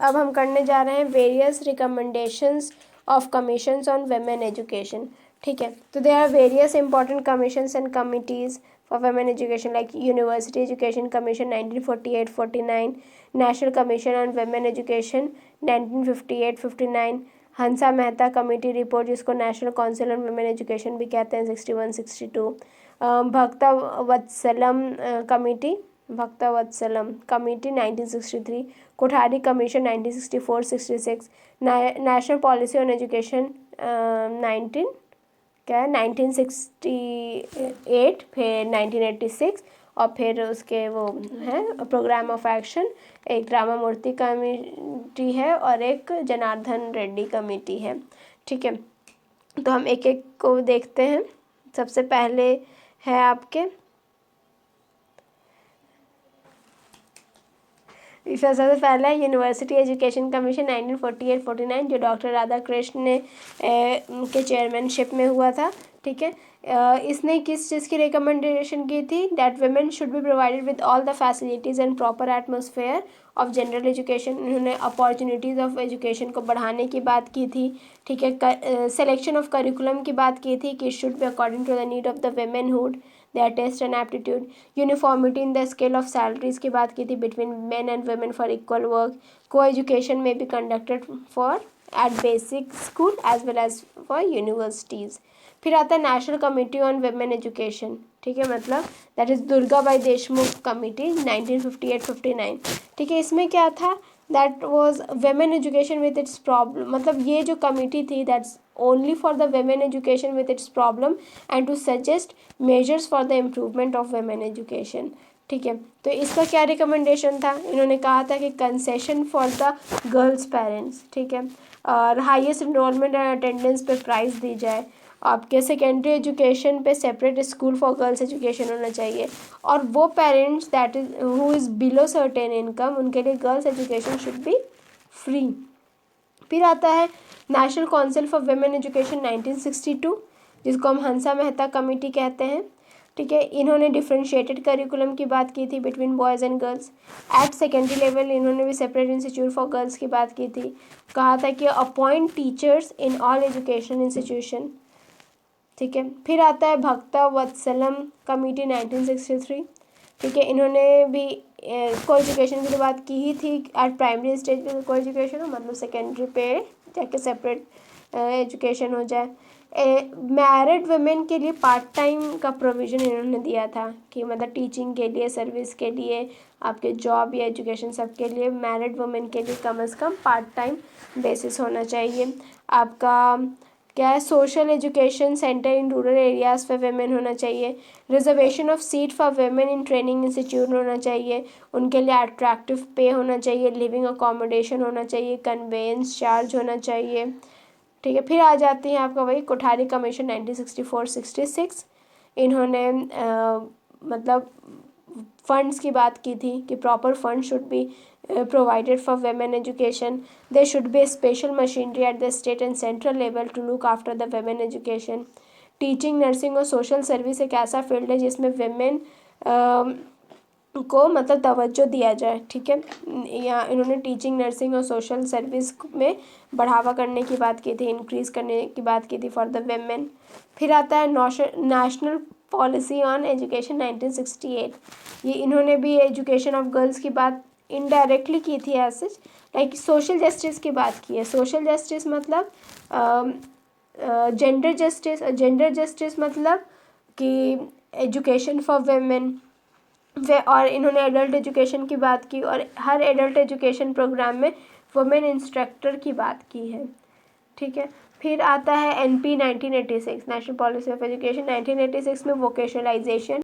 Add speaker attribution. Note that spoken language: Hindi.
Speaker 1: अब हम करने जा रहे हैं various recommendations of commissions on women education. ठीक है, तो there are various important commissions and committees for women education like university education commission 1948-49, national commission on women education 1958-59, Hansa Mehta committee report जिसको national council on women education भी कहते हैं 61-62, Bhakta Vatsalam committee 1963, Kothari commission 1964-66, national policy on education 1968, फिर 1986, और फिर उसके वो है प्रोग्राम ऑफ एक्शन, एक रामामूर्ति कमेटी है और एक जनार्दन रेड्डी कमेटी है। ठीक है, तो हम एक एक को देखते हैं। सबसे पहले है आपके सबसे पहला यूनिवर्सिटी एजुकेशन कमीशन 1948-49 जो डॉक्टर राधाकृष्ण ने के चेयरमैनशिप में हुआ था। ठीक है, इसने किस चीज़ की रिकमेंडेशन की थी? That women should be provided with all the facilities and proper atmosphere of general education. इन्होंने अपॉर्चुनिटीज़ ऑफ एजुकेशन को बढ़ाने की बात की थी। ठीक है, सिलेक्शन ऑफ करिकुलम की बात की थी कि should be according to the need of the womanhood, their taste and aptitude. Uniformity in the scale of salaries की बात की थी between men and women for equal work. को एजुकेशन में be conducted for at basic school as well as for universities. फिर आता है national committee on women education. ठीक है, मतलब that is Durgabai Deshmukh committee 1958-59। ठीक है, इसमें क्या था? That was women education with its problem, मतलब ये जो कमेटी थी that's only for the women education with its problem and to suggest measures for the improvement of women education. ठीक है, तो इसका क्या रिकमेंडेशन था? इन्होंने कहा था कि concession for the girls parents. ठीक है, और हाईएस्ट इनरोलमेंट एंड अटेंडेंस पे प्राइज़ दी जाए। आपके सेकेंडरी एजुकेशन पे separate school for girls education होना चाहिए, और वो parents that is who is below certain income उनके लिए girls education should be free. फिर आता है national council for women education 1962 जिसको हम हंसा मेहता कमेटी कहते हैं। ठीक है, इन्होंने डिफ्रेंशिएटेड करिकुलम की बात की थी between boys and girls. At secondary level इन्होंने भी सेपरेट इंस्टीट्यूट फॉर गर्ल्स की बात की थी। कहा था कि appoint teachers in all education institution. ठीक है, फिर आता है भक्ता वत्सलम कमेटी 1963। ठीक है, इन्होंने भी को एजुकेशन की तो बात की ही थी एट प्राइमरी स्टेज पे को एजुकेशन हो, मतलब सेकेंडरी पे जाके सेपरेट एजुकेशन हो जाए। मैरिड वुमेन के लिए पार्ट टाइम का प्रोविज़न इन्होंने दिया था कि मतलब टीचिंग के लिए, सर्विस के लिए, आपके जॉब या एजुकेशन सब के लिए मैरिड वुमेन के लिए कम से कम पार्ट टाइम बेसिस होना चाहिए। आपका क्या है? Social education centre in rural areas for women होना चाहिए। Reservation of seat for women in training institute होना चाहिए। उनके लिए अट्रैक्टिव पे होना चाहिए, लिविंग अकोमोडेशन होना चाहिए, कन्वेंस चार्ज होना चाहिए। ठीक है, फिर आ जाती हैं आपका वही कोठारी कमीशन 1964-66। इन्होंने मतलब फंड्स की बात की थी कि proper fund should be provided for women education. There should be a special machinery at the state and central level to look after the women education. Teaching, nursing और सोशल सर्विस एक ऐसा फील्ड है जिसमें वेमेन को मतलब तवज्जो दिया जाए। ठीक है, या इन्होंने टीचिंग, नर्सिंग और सोशल सर्विस में बढ़ावा करने की बात की थी, इंक्रीज़ करने की बात की थी फॉर द वेमेन। फिर आता है नेशनल पॉलिसी ऑन एजुकेशन 1968। ये इन्होंने भी एजुकेशन ऑफ गर्ल्स की बात इनडायरेक्टली की थी, ऐसे लाइक सोशल जस्टिस की बात की है। सोशल जस्टिस मतलब जेंडर जस्टिस, जेंडर जस्टिस मतलब कि एजुकेशन फॉर वेमेन और इन्होंने एडल्ट एजुकेशन की बात की और हर एडल्ट एजुकेशन प्रोग्राम में वुमेन इंस्ट्रक्टर की बात की है। ठीक है, फिर आता है NP 1986 national policy of education 1986 में वोकेशनलाइजेशन